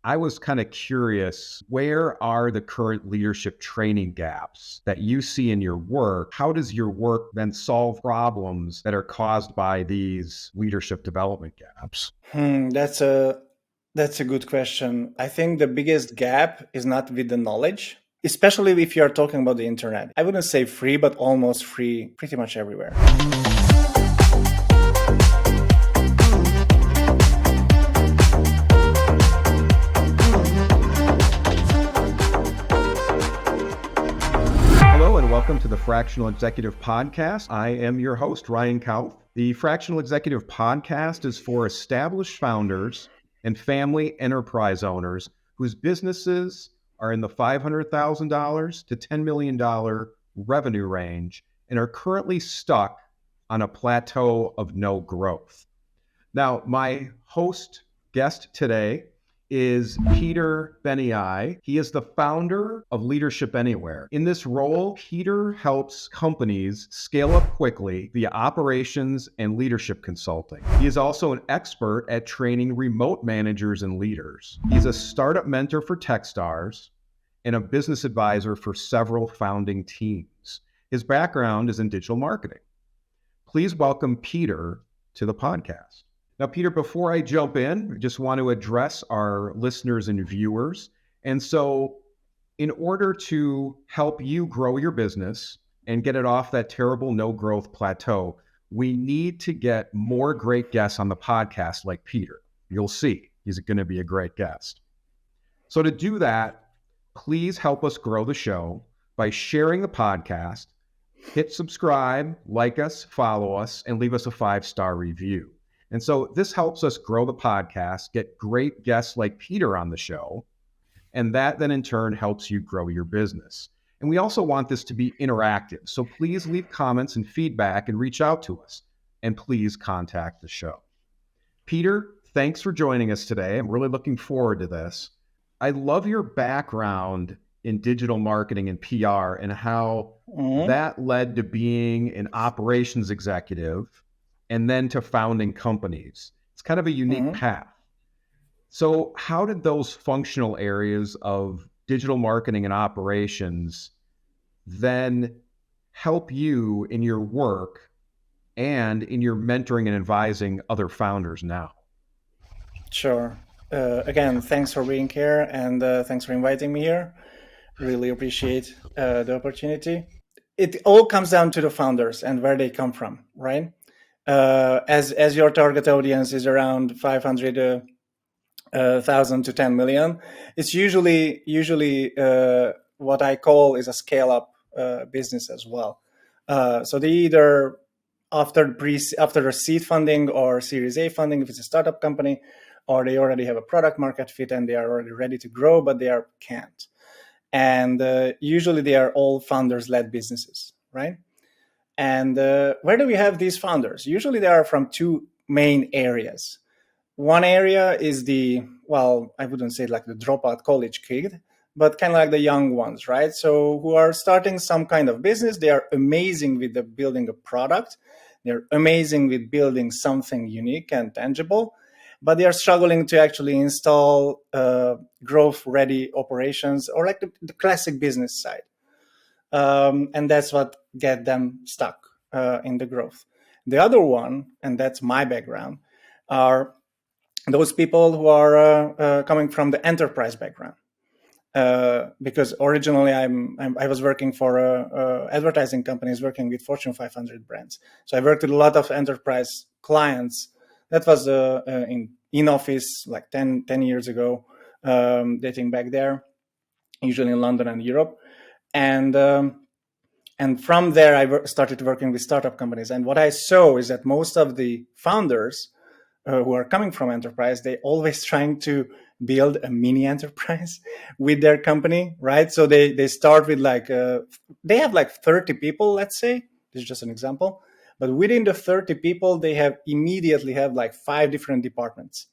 I was kind of curious, where are the current leadership training gaps that you see in your work? How does your work then solve problems that are caused by these leadership development gaps? That's a good question. I think the biggest gap is not with the knowledge, especially if you're talking about the internet. I wouldn't say free, but almost free pretty much everywhere. Hello and welcome to the Fractional Executive Podcast. I am your host, Ryan Kauth. The Fractional Executive Podcast is for established founders and family enterprise owners whose businesses are in the $500,000 to $10 million revenue range and are currently stuck on a plateau of no growth. Now, my guest today is Peter Benei. He is the founder of Leadership Anywhere. In this role, Peter helps companies scale up quickly via operations and leadership consulting. He is also an expert at training remote managers and leaders. He's a startup mentor for Techstars and a business advisor for several founding teams. His background is in digital marketing. Please welcome Peter to the podcast. Now, Peter, before I jump in, I just want to address our listeners and viewers. And so in order to help you grow your business and get it off that terrible no growth plateau, we need to get more great guests on the podcast like Peter. You'll see, he's going to be a great guest. So to do that, please help us grow the show by sharing the podcast, hit subscribe, like us, follow us, and leave us a 5-star review. And so this helps us grow the podcast, get great guests like Peter on the show, and that then in turn helps you grow your business. And we also want this to be interactive. So please leave comments and feedback and reach out to us. And please contact the show. Peter, thanks for joining us today. I'm really looking forward to this. I love your background in digital marketing and PR and how that led to being an operations executive and then to founding companies. It's kind of a unique path. So how did those functional areas of digital marketing and operations then help you in your work and in your mentoring and advising other founders now? Sure. Again, thanks for being here and thanks for inviting me here. Really appreciate the opportunity. It all comes down to the founders and where they come from, right? As your target audience is around 500,000 to 10 million, it's usually what I call is a scale up business as well. So they either after a seed funding or Series A funding, if it's a startup company, or they already have a product market fit and they are already ready to grow, but they can't. And usually they are all founders led businesses, right? And where do we have these founders? Usually they are from two main areas. One area is I wouldn't say like the dropout college kid, but kind of like the young ones, right? So who are starting some kind of business. They are amazing with the building a product. They're amazing with building something unique and tangible, but they are struggling to actually install growth-ready operations or like the classic business side. And that's what get them stuck in the growth. The other one, and that's my background, are those people who are coming from the enterprise background. Because originally I was working for advertising companies working with Fortune 500 brands. So I worked with a lot of enterprise clients. That was in office like 10 years ago, dating back there, usually in London and Europe. And from there, I started working with startup companies. And what I saw is that most of the founders who are coming from enterprise, they always trying to build a mini enterprise with their company, right? So they start with they have like 30 people, let's say. This is just an example. But within the 30 people, they immediately have like 5 different departments.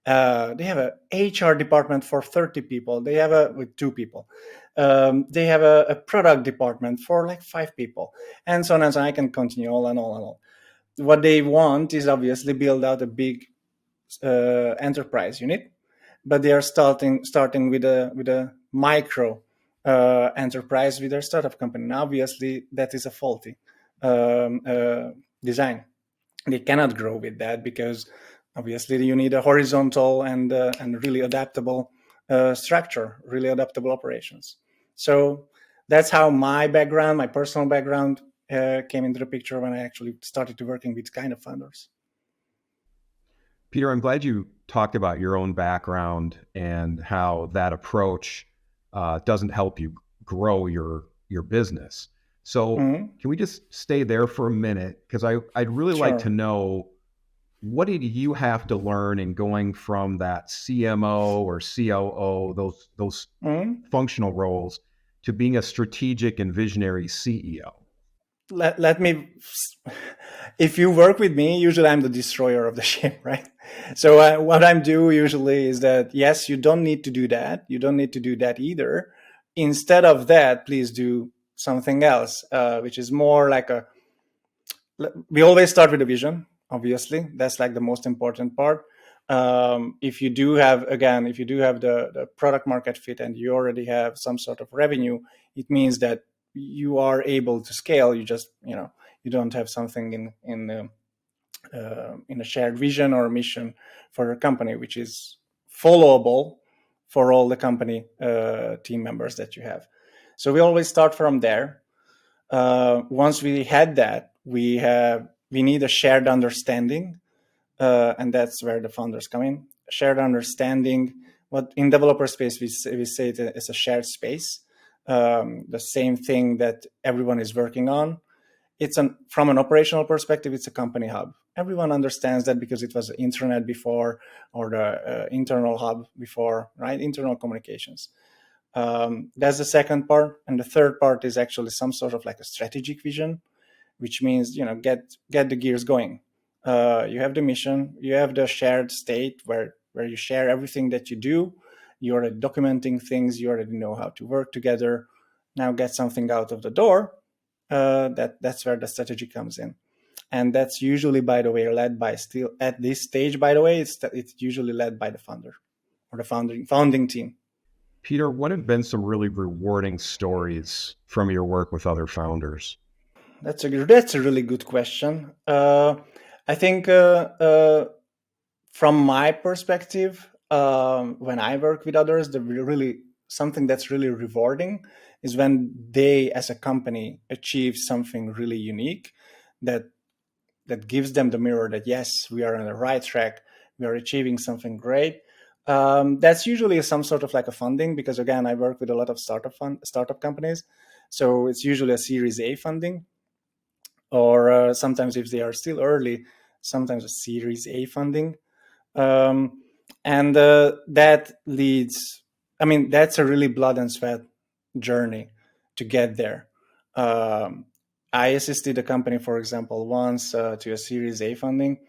They have an HR department for 30 people. They have with 2 people. They have a product department for like 5 people, and so on and so on. I can continue all and all and all. What they want is obviously build out a big enterprise unit, but they are starting with a micro enterprise with their startup company. Now, obviously, that is a faulty design. They cannot grow with that because obviously you need a horizontal and really adaptable structure, really adaptable operations. So that's how my background, my personal background, came into the picture when I actually started to working with kind of founders. Peter, I'm glad you talked about your own background and how that approach doesn't help you grow your business. So can we just stay there for a minute? Because I'd really like to know, what did you have to learn in going from that CMO or COO, those functional roles, to being a strategic and visionary CEO? Let me, if you work with me, usually I'm the destroyer of the ship, right? So what I'm doing usually is that, yes, you don't need to do that. You don't need to do that either. Instead of that, please do something else, which is more like we always start with a vision, obviously. That's like the most important part. If you do have the product market fit and you already have some sort of revenue, it means that you are able to scale. You just, you don't have something in a shared vision or mission for your company, which is followable for all the company team members that you have. So we always start from there. Once we had that, we need a shared understanding, and that's where the founders come in. Shared understanding. What in developer space we say it's a shared space. The same thing that everyone is working on. From an operational perspective, it's a company hub. Everyone understands that because it was the intranet before, or the internal hub before, right? Internal communications. That's the second part. And the third part is actually some sort of like a strategic vision, which means, get the gears going. You have the mission, you have the shared state where you share everything that you do. You're already documenting things, you already know how to work together. Now get something out of the door. That's where the strategy comes in. And that's usually, by the way, led by still at this stage, by the way, it's usually led by the founder or the founding team. Peter, what have been some really rewarding stories from your work with other founders? That's a really good question. I think from my perspective, when I work with others, something that's really rewarding is when they, as a company, achieve something really unique that gives them the mirror that, yes, we are on the right track, we are achieving something great. That's usually some sort of like a funding, because again, I work with a lot of startup companies, so it's usually a Series A funding, or sometimes if they are still early, sometimes a Series A funding, and that leads. I mean, that's a really blood and sweat journey to get there. I assisted a company, for example, once to a Series A funding.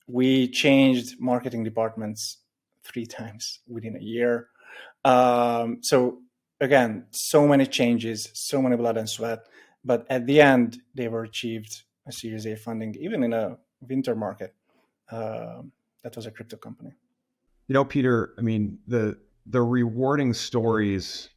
We changed marketing departments 3 times within a year. So again, so many changes, so many blood and sweat, but at the end, they were achieved a Series A funding, even in a winter market. That was a crypto company. Peter, I mean, the rewarding stories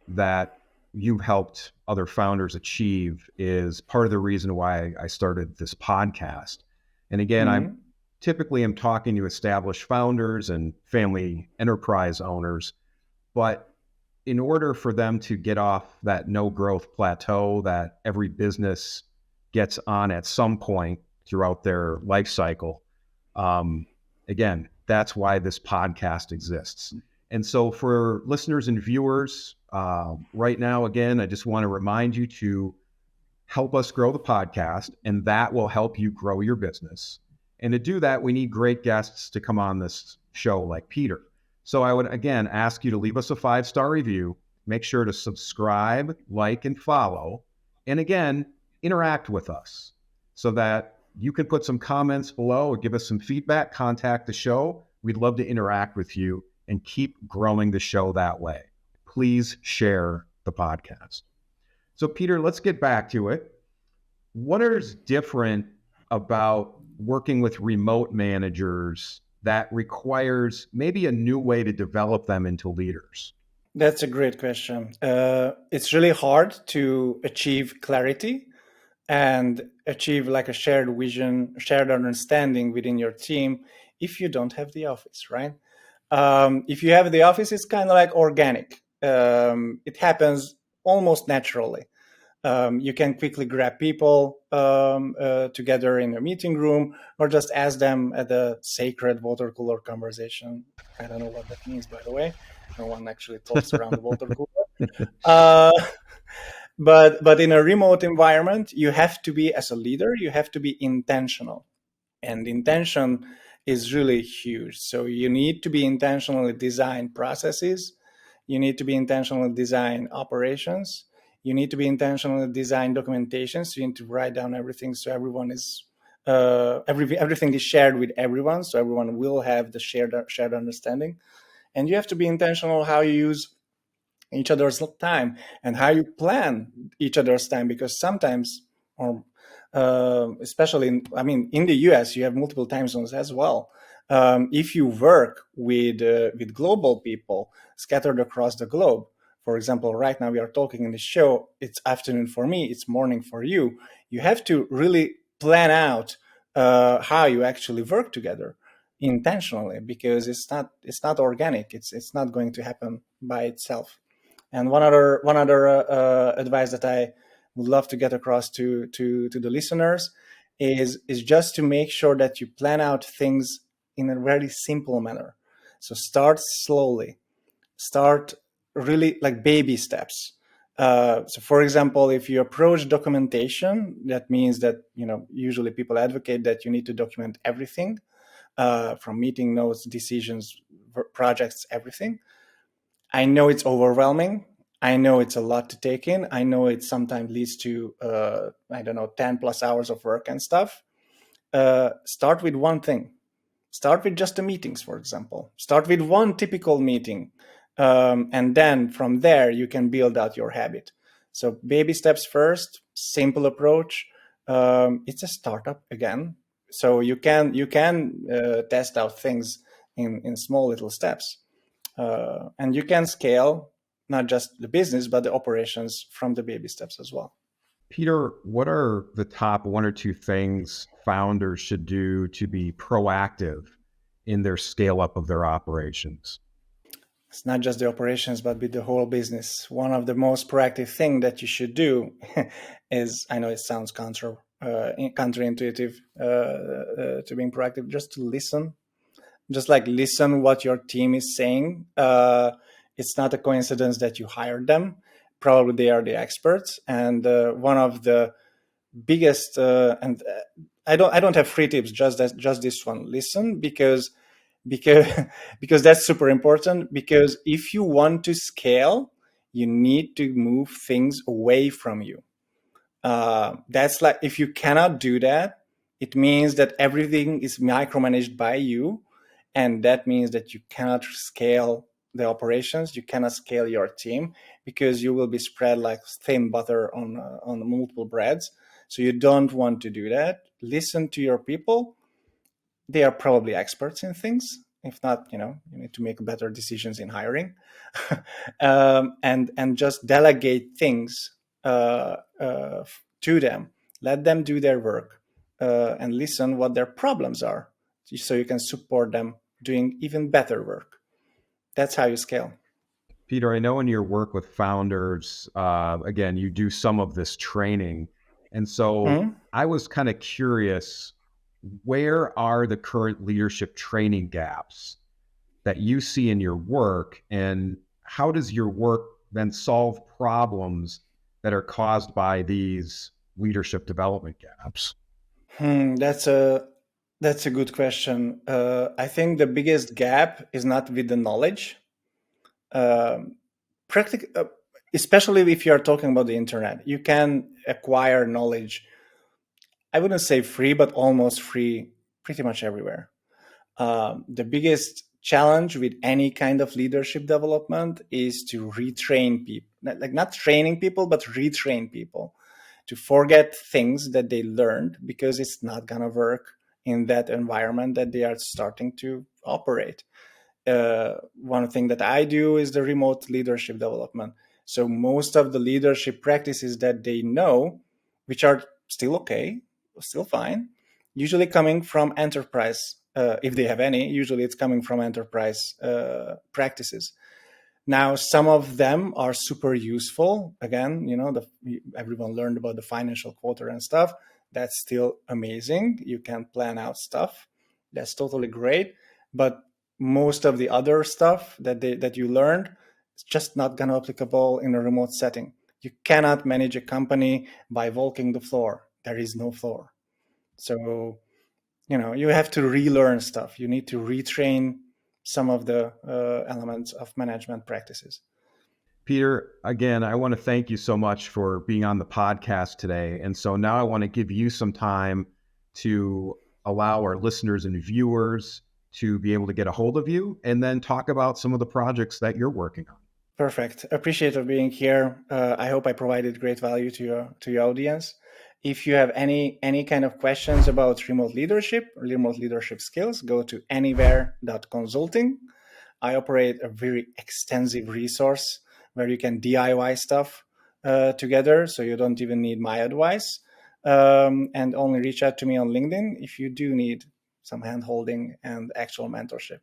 that you helped other founders achieve is part of the reason why I started this podcast. And again, I typically am talking to established founders and family enterprise owners, but in order for them to get off that no growth plateau that every business gets on at some point throughout their life cycle, again, that's why this podcast exists. And so for listeners and viewers, right now, again, I just want to remind you to help us grow the podcast, and that will help you grow your business. And to do that, we need great guests to come on this show like Peter. So I would, again, ask you to leave us a 5-star review. Make sure to subscribe, like, and follow. And again, interact with us so that you can put some comments below or give us some feedback, contact the show. We'd love to interact with you and keep growing the show that way. Please share the podcast. So Peter, let's get back to it. What is different about working with remote managers that requires maybe a new way to develop them into leaders? That's a great question. It's really hard to achieve clarity and achieve like a shared vision, shared understanding within your team if you don't have the office, right? If you have the office, it's kind of like organic. It happens almost naturally. You can quickly grab people together in a meeting room or just ask them at the sacred water cooler conversation. I don't know what that means, by the way. No one actually talks around the water cooler. Uh, but in a remote environment, you have to be, as a leader, you have to be intentional. And intention is really huge. So you need to be intentionally design processes. You need to be intentionally design operations. You need to be intentionally design documentation. So you need to write down everything so everyone is everything is shared with everyone. So everyone will have the shared understanding. And you have to be intentional how you use each other's time and how you plan each other's time, because sometimes, or especially in the US, you have multiple time zones as well. If you work with global people scattered across the globe, for example, right now we are talking in the show, it's afternoon for me, it's morning for you. You have to really plan out how you actually work together intentionally, because it's not organic. It's not going to happen by itself. And one other advice that I would love to get across to the listeners is just to make sure that you plan out things in a very simple manner. So start slowly. Start really like baby steps. So, for example, if you approach documentation, that means that usually people advocate that you need to document everything, from meeting notes, decisions, projects, everything. I know it's overwhelming. I know it's a lot to take in. I know it sometimes leads to, 10 plus hours of work and stuff. Start with one thing. Start with just the meetings, for example. Start with one typical meeting. And then from there, you can build out your habit. So baby steps first, simple approach. It's a startup again. So you can test out things in small little steps. And you can scale not just the business, but the operations from the baby steps as well. Peter, what are the top one or two things founders should do to be proactive in their scale up of their operations? It's not just the operations, but with the whole business. One of the most proactive thing that you should do is, I know it sounds counterintuitive to being proactive, just to listen. Just like listen what your team is saying. It's not a coincidence that you hired them. Probably they are the experts. And one of the biggest and I don't have free tips. Just this one. Listen, because because that's super important. Because if you want to scale, you need to move things away from you. That's like, if you cannot do that, it means that everything is micromanaged by you. And that means that you cannot scale the operations. You cannot scale your team, because you will be spread like thin butter on multiple breads. So you don't want to do that. Listen to your people. They are probably experts in things. If not, you need to make better decisions in hiring, and just delegate things to them. Let them do their work, and listen what their problems are, so you can support them doing even better work. That's how you scale. Peter, I know in your work with founders, again, you do some of this training. And so I was kind of curious, where are the current leadership training gaps that you see in your work? And how does your work then solve problems that are caused by these leadership development gaps? That's a good question. I think the biggest gap is not with the knowledge. Especially if you are talking about the internet, you can acquire knowledge, I wouldn't say free, but almost free, pretty much everywhere. The biggest challenge with any kind of leadership development is to retrain people, like not training people, but retrain people to forget things that they learned, because it's not gonna work in that environment that they are starting to operate. One thing that I do is the remote leadership development. So most of the leadership practices that they know, which are still okay, still fine, usually coming from enterprise. If they have any, usually it's coming from enterprise practices. Now, some of them are super useful. Again, everyone learned about the financial quarter and stuff. That's still amazing. You can plan out stuff. That's totally great. But most of the other stuff that you learned is just not going to applicable in a remote setting. You cannot manage a company by walking the floor. There is no floor. So, you have to relearn stuff. You need to retrain some of the elements of management practices. Peter, again, I want to thank you so much for being on the podcast today. And so now I want to give you some time to allow our listeners and viewers to be able to get a hold of you and then talk about some of the projects that you're working on. Perfect. Appreciate of being here. I hope I provided great value to your audience. If you have any kind of questions about remote leadership or remote leadership skills, go to anywhere.consulting. I operate a very extensive resource where you can DIY stuff together, so you don't even need my advice. And only reach out to me on LinkedIn if you do need some hand-holding and actual mentorship.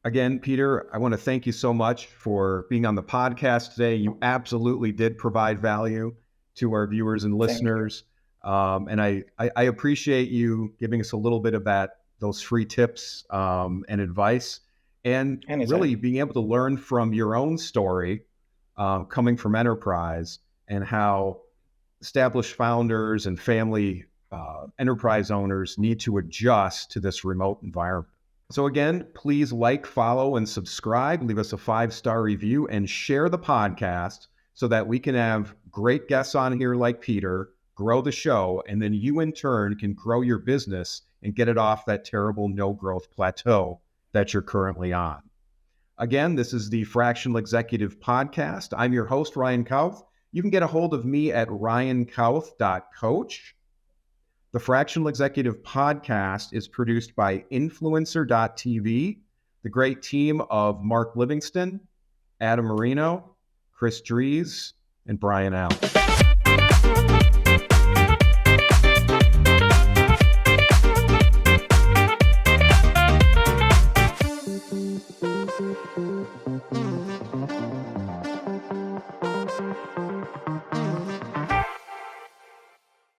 Again, Peter, I want to thank you so much for being on the podcast today. You absolutely did provide value to our viewers and listeners. And I appreciate you giving us a little bit of those free tips and advice, and really being able to learn from your own story coming from enterprise and how established founders and family enterprise owners need to adjust to this remote environment. So again, please like, follow, and subscribe, leave us a 5-star review, and share the podcast so that we can have great guests on here like Peter, grow the show, and then you in turn can grow your business and get it off that terrible no-growth plateau that you're currently on. Again, this is the Fractional Executive Podcast. I'm your host, Ryan Kauth. You can get a hold of me at ryankauth.coach. The Fractional Executive Podcast is produced by Influencer.tv, the great team of Mark Livingston, Adam Marino, Chris Dries, and Brian Allen.